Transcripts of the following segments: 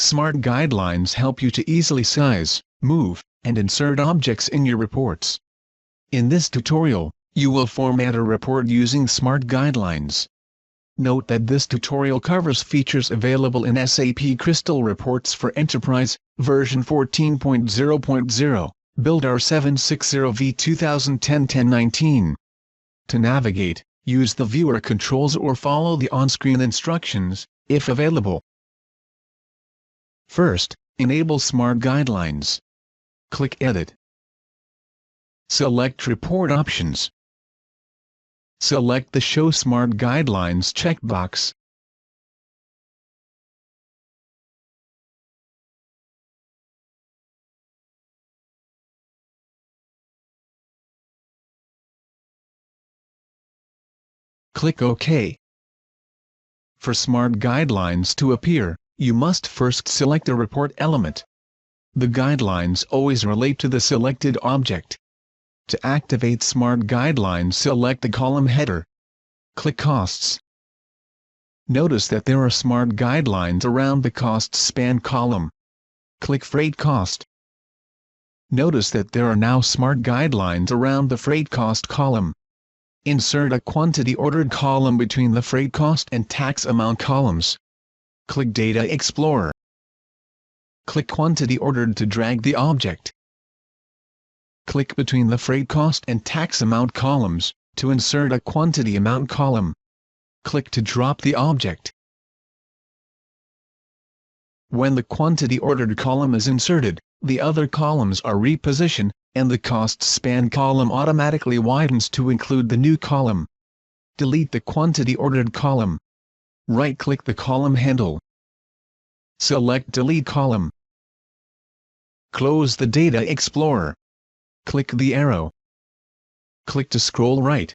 Smart guidelines help you to easily size, move, and insert objects in your reports. In this tutorial, you will format a report using Smart Guidelines. Note that this tutorial covers features available in SAP Crystal Reports for Enterprise, version 14.0.0, Build R760V 2010-1019. To navigate, use the viewer controls or follow the on-screen instructions, if available. First, enable Smart Guidelines. Click Edit. Select Report Options. Select the Show Smart Guidelines checkbox. Click OK. For Smart Guidelines to appear, you must first select a report element. The guidelines always relate to the selected object. To activate Smart Guidelines, select the column header. Click Costs. Notice that there are Smart Guidelines around the cost span column. Click Freight Cost. Notice that there are now Smart Guidelines around the Freight Cost column. Insert a quantity ordered column between the Freight Cost and Tax Amount columns. Click Data Explorer. Click Quantity Ordered to drag the object. Click between the Freight Cost and Tax Amount columns, to insert a Quantity Amount column. Click to drop the object. When the Quantity Ordered column is inserted, the other columns are repositioned, and the Cost Span column automatically widens to include the new column. Delete the Quantity Ordered column. Right-click the column handle. Select Delete Column. Close the Data Explorer. Click the arrow. Click to scroll right.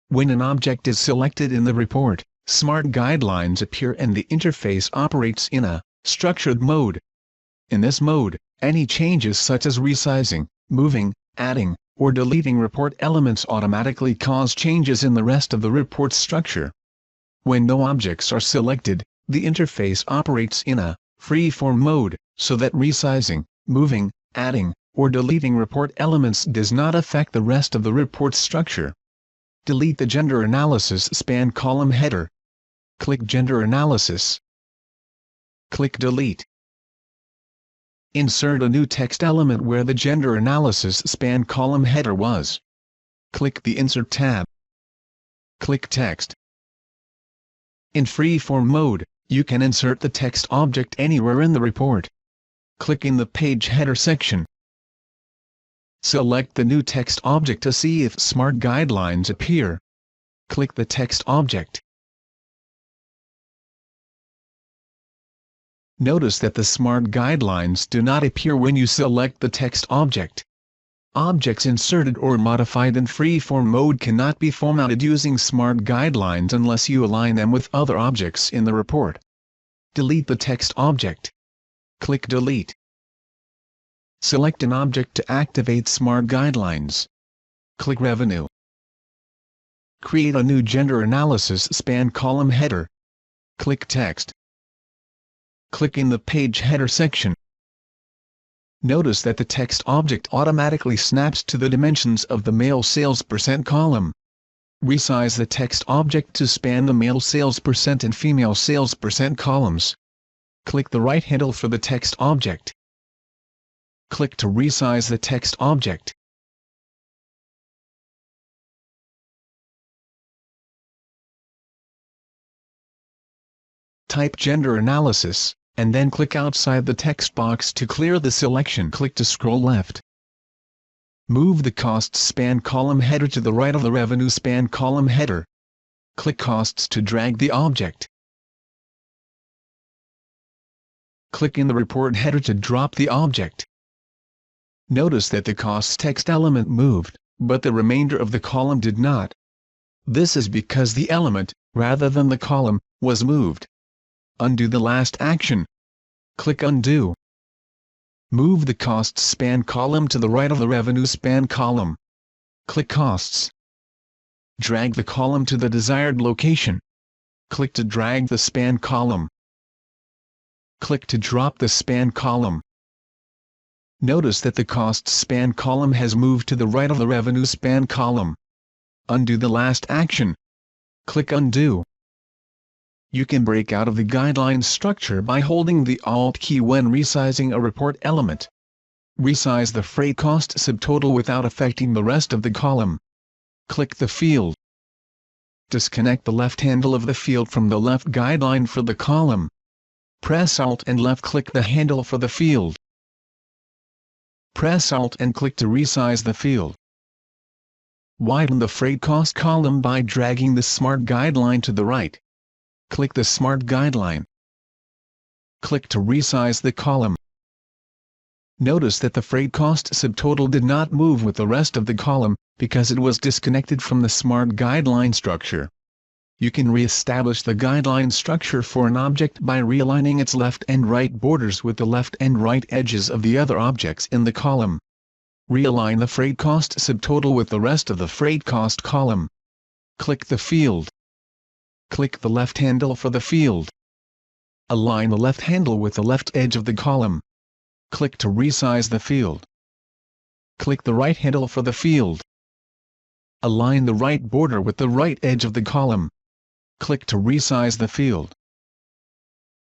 When an object is selected in the report, Smart Guidelines appear and the interface operates in a structured mode. In this mode, any changes such as resizing, moving, adding, or deleting report elements automatically cause changes in the rest of the report structure. When no objects are selected, the interface operates in a free-form mode, so that resizing, moving, adding, or deleting report elements does not affect the rest of the report structure. Delete the Gender Analysis Span column header. Click Gender Analysis. Click Delete. Insert a new text element where the Gender Analysis Span column header was. Click the Insert tab. Click Text. In free-form mode, you can insert the text object anywhere in the report. Click in the Page Header section. Select the new text object to see if Smart Guidelines appear. Click the text object. Notice that the Smart Guidelines do not appear when you select the text object. Objects inserted or modified in free-form mode cannot be formatted using Smart Guidelines unless you align them with other objects in the report. Delete the text object. Click Delete. Select an object to activate Smart Guidelines. Click Revenue. Create a new Gender Analysis Span column header. Click Text. Click in the Page Header section. Notice that the text object automatically snaps to the dimensions of the male sales percent column. Resize the text object to span the male sales percent and female sales percent columns. Click the right handle for the text object. Click to resize the text object. Type Gender Analysis, and then click outside the text box to clear the selection. Click to scroll left. Move the Cost Span column header to the right of the Revenue Span column header. Click Costs to drag the object. Click in the Report header to drop the object. Notice that the Costs text element moved, but the remainder of the column did not. This is because the element, rather than the column, was moved. Undo the last action. Click Undo. Move the Costs Span column to the right of the Revenue Span column. Click Costs. Drag the column to the desired location. Click to drag the span column. Click Click to drop the span column. Notice that the costs span column has moved to the right of the revenue span column. Undo the last action. Click Undo. You can break out of the guideline structure by holding the Alt key when resizing a report element. Resize the freight cost subtotal without affecting the rest of the column. Click the field. Disconnect the left handle of the field from the left guideline for the column. Press Alt and left-click the handle for the field. Press Alt and click to resize the field. Widen the freight cost column by dragging the Smart Guideline to the right. Click the Smart Guideline. Click to resize the column. Notice that the freight cost subtotal did not move with the rest of the column, because it was disconnected from the Smart Guideline structure. You can re-establish the guideline structure for an object by realigning its left and right borders with the left and right edges of the other objects in the column. Realign the freight cost subtotal with the rest of the freight cost column. Click the field. Click the left handle for the field. Align the left handle with the left edge of the column. Click to resize the field. Click the right handle for the field. Align the right border with the right edge of the column. Click to resize the field.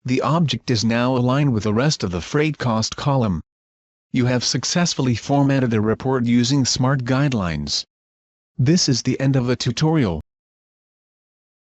The object is now aligned with the rest of the freight cost column. You have successfully formatted a report using Smart Guidelines. This is the end of the tutorial.